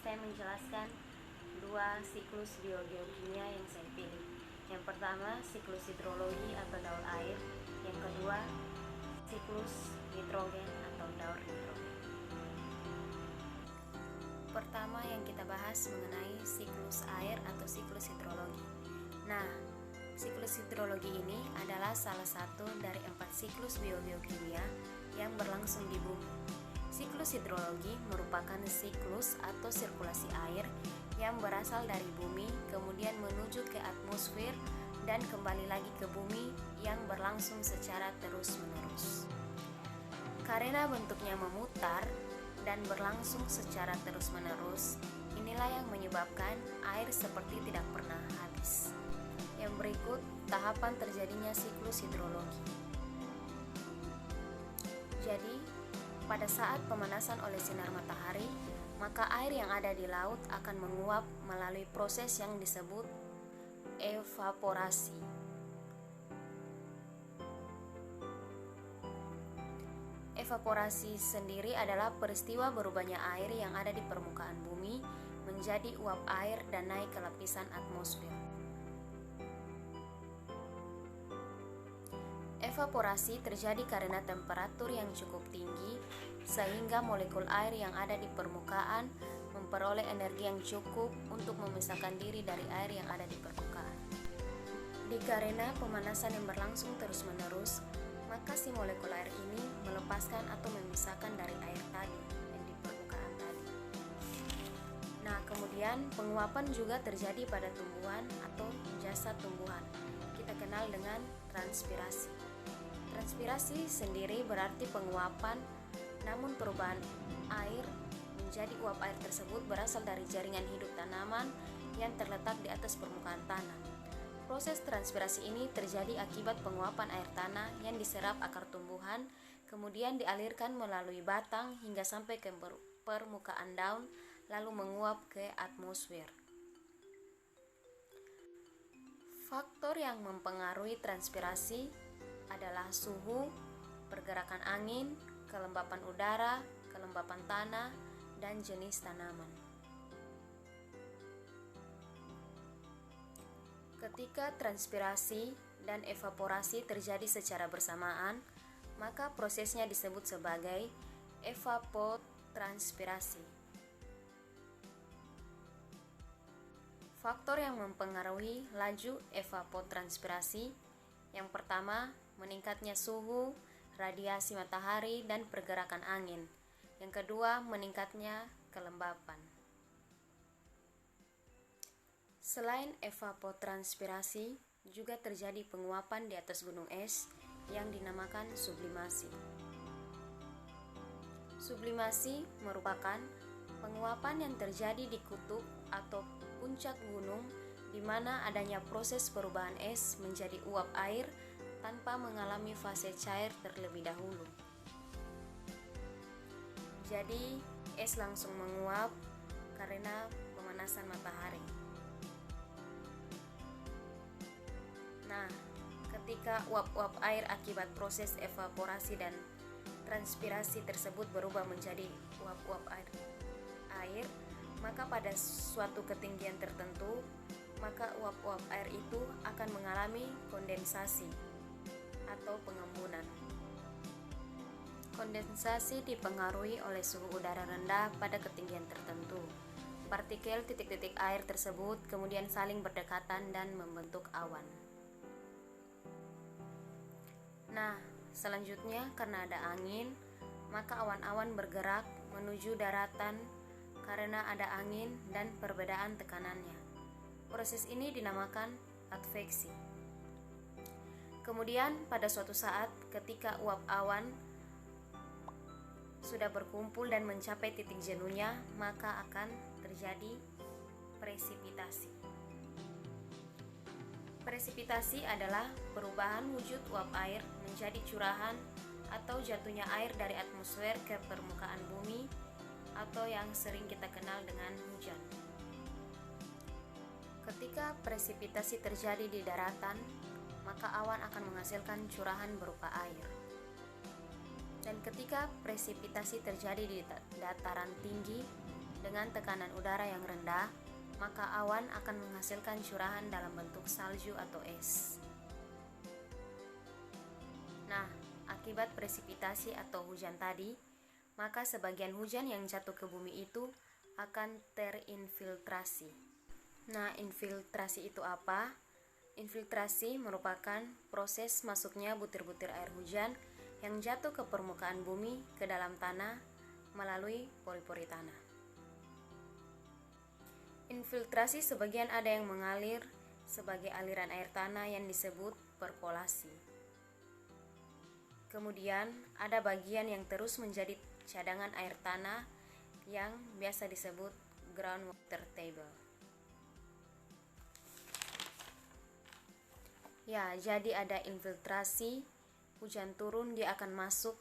saya menjelaskan dua siklus biogeokimia yang saya pilih. Yang pertama, siklus hidrologi atau daur air. Yang kedua, siklus nitrogen atau daur nitrogen. Pertama yang kita bahas mengenai siklus air atau siklus hidrologi. Nah, siklus hidrologi ini adalah salah satu dari 4 siklus biogeokimia yang berlangsung di bumi. Siklus hidrologi merupakan siklus atau sirkulasi air yang berasal dari bumi kemudian menuju ke atmosfer dan kembali lagi ke bumi yang berlangsung secara terus-menerus. Karena bentuknya memutar dan berlangsung secara terus-menerus, inilah yang menyebabkan air seperti tidak pernah habis. Yang berikut tahapan terjadinya siklus hidrologi. Jadi, pada saat pemanasan oleh sinar matahari, maka air yang ada di laut akan menguap melalui proses yang disebut evaporasi. Evaporasi sendiri adalah peristiwa berubahnya air yang ada di permukaan bumi menjadi uap air dan naik ke lapisan atmosfer. Evaporasi terjadi karena temperatur yang cukup tinggi sehingga molekul air yang ada di permukaan memperoleh energi yang cukup untuk memisahkan diri dari air yang ada di permukaan. Dikarenakan pemanasan yang berlangsung terus-menerus, maka si molekul air ini melepaskan atau memisahkan dari air tadi yang di permukaan tadi. Nah, kemudian penguapan juga terjadi pada tumbuhan atau jasad tumbuhan. Kita kenal dengan transpirasi. Transpirasi sendiri berarti penguapan, namun perubahan air menjadi uap air tersebut berasal dari jaringan hidup tanaman yang terletak di atas permukaan tanah. Proses transpirasi ini terjadi akibat penguapan air tanah yang diserap akar tumbuhan, kemudian dialirkan melalui batang hingga sampai ke permukaan daun, lalu menguap ke atmosfer. Faktor yang mempengaruhi transpirasi adalah suhu, pergerakan angin, kelembapan udara, kelembapan tanah, dan jenis tanaman. Ketika transpirasi dan evaporasi terjadi secara bersamaan, maka prosesnya disebut sebagai evapotranspirasi. Faktor yang mempengaruhi laju evapotranspirasi yang pertama, meningkatnya suhu, radiasi matahari, dan pergerakan angin. Yang kedua, meningkatnya kelembapan. Selain evapotranspirasi, juga terjadi penguapan di atas gunung es yang dinamakan sublimasi. Sublimasi merupakan penguapan yang terjadi di kutub atau puncak gunung di mana adanya proses perubahan es menjadi uap air tanpa mengalami fase cair terlebih dahulu. Jadi, es langsung menguap karena pemanasan matahari. Nah, ketika uap-uap air akibat proses evaporasi dan transpirasi tersebut berubah menjadi uap-uap air, maka pada suatu ketinggian tertentu, maka uap-uap air itu akan mengalami kondensasi atau pengembunan. Kondensasi dipengaruhi oleh suhu udara rendah pada ketinggian tertentu. Partikel titik-titik air tersebut kemudian saling berdekatan dan membentuk awan. Nah, selanjutnya karena ada angin, maka awan-awan bergerak menuju daratan karena ada angin dan perbedaan tekanannya. Proses ini dinamakan adveksi. Kemudian pada suatu saat ketika uap awan sudah berkumpul dan mencapai titik jenuhnya, maka akan terjadi presipitasi. Presipitasi adalah perubahan wujud uap air menjadi curahan atau jatuhnya air dari atmosfer ke permukaan bumi atau yang sering kita kenal dengan hujan. Ketika presipitasi terjadi di daratan, maka awan akan menghasilkan curahan berupa air. Dan ketika presipitasi terjadi di dataran tinggi, dengan tekanan udara yang rendah, maka awan akan menghasilkan curahan dalam bentuk salju atau es. Nah, akibat presipitasi atau hujan tadi, maka sebagian hujan yang jatuh ke bumi itu akan terinfiltrasi. Nah, infiltrasi itu apa? Infiltrasi merupakan proses masuknya butir-butir air hujan yang jatuh ke permukaan bumi ke dalam tanah melalui pori-pori tanah. Infiltrasi sebagian ada yang mengalir sebagai aliran air tanah yang disebut perkolasi. Kemudian ada bagian yang terus menjadi cadangan air tanah yang biasa disebut groundwater table. Ya, jadi ada infiltrasi, hujan turun dia akan masuk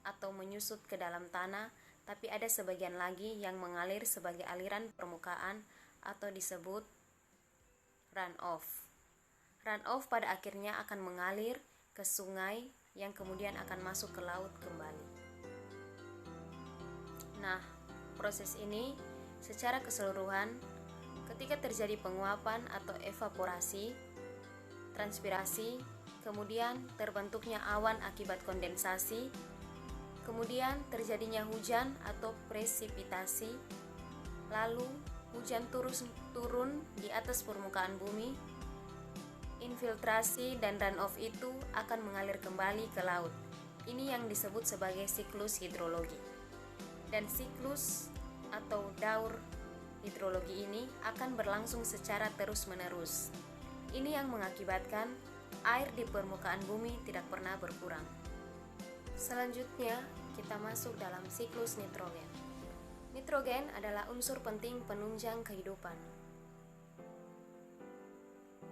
atau menyusut ke dalam tanah, tapi ada sebagian lagi yang mengalir sebagai aliran permukaan atau disebut runoff. Runoff pada akhirnya akan mengalir ke sungai yang kemudian akan masuk ke laut kembali. Nah, proses ini secara keseluruhan ketika terjadi penguapan atau evaporasi, transpirasi, kemudian terbentuknya awan akibat kondensasi, kemudian terjadinya hujan atau presipitasi, lalu hujan turun di atas permukaan bumi, infiltrasi dan runoff itu akan mengalir kembali ke laut. Ini yang disebut sebagai siklus hidrologi. Dan siklus atau daur hidrologi ini akan berlangsung secara terus-menerus. Ini yang mengakibatkan air di permukaan bumi tidak pernah berkurang. Selanjutnya, kita masuk dalam siklus nitrogen. Nitrogen adalah unsur penting penunjang kehidupan.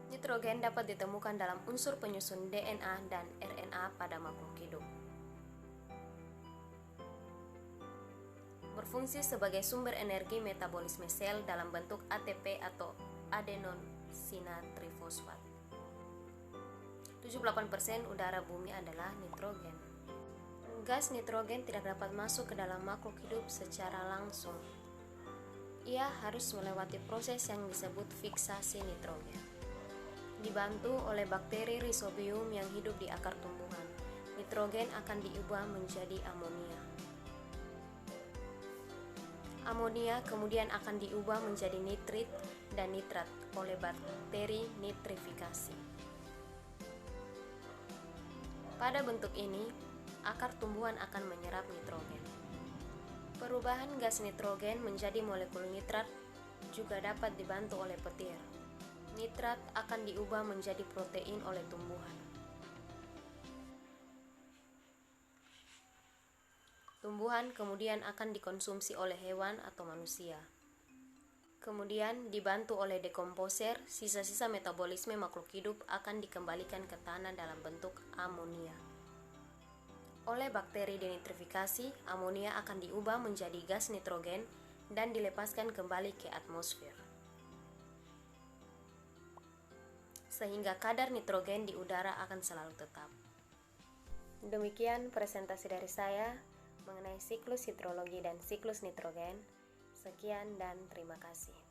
Nitrogen dapat ditemukan dalam unsur penyusun DNA dan RNA pada makhluk hidup. Berfungsi sebagai sumber energi metabolisme sel dalam bentuk ATP atau adenosinatrifosfat. 78% udara bumi adalah nitrogen. Gas nitrogen tidak dapat masuk ke dalam makhluk hidup secara langsung. Ia harus melewati proses yang disebut fiksasi nitrogen. Dibantu oleh bakteri Rhizobium yang hidup di akar tumbuhan, nitrogen akan diubah menjadi amonia. Amonia kemudian akan diubah menjadi nitrit dan nitrat oleh bakteri nitrifikasi. Pada bentuk ini, akar tumbuhan akan menyerap nitrogen. Perubahan gas nitrogen menjadi molekul nitrat juga dapat dibantu oleh petir. Nitrat akan diubah menjadi protein oleh tumbuhan. Tumbuhan kemudian akan dikonsumsi oleh hewan atau manusia. Kemudian dibantu oleh dekomposer, sisa-sisa metabolisme makhluk hidup akan dikembalikan ke tanah dalam bentuk amonia. Oleh bakteri denitrifikasi, amonia akan diubah menjadi gas nitrogen dan dilepaskan kembali ke atmosfer. Sehingga kadar nitrogen di udara akan selalu tetap. Demikian presentasi dari saya mengenai siklus hidrologi dan siklus nitrogen. Sekian dan terima kasih.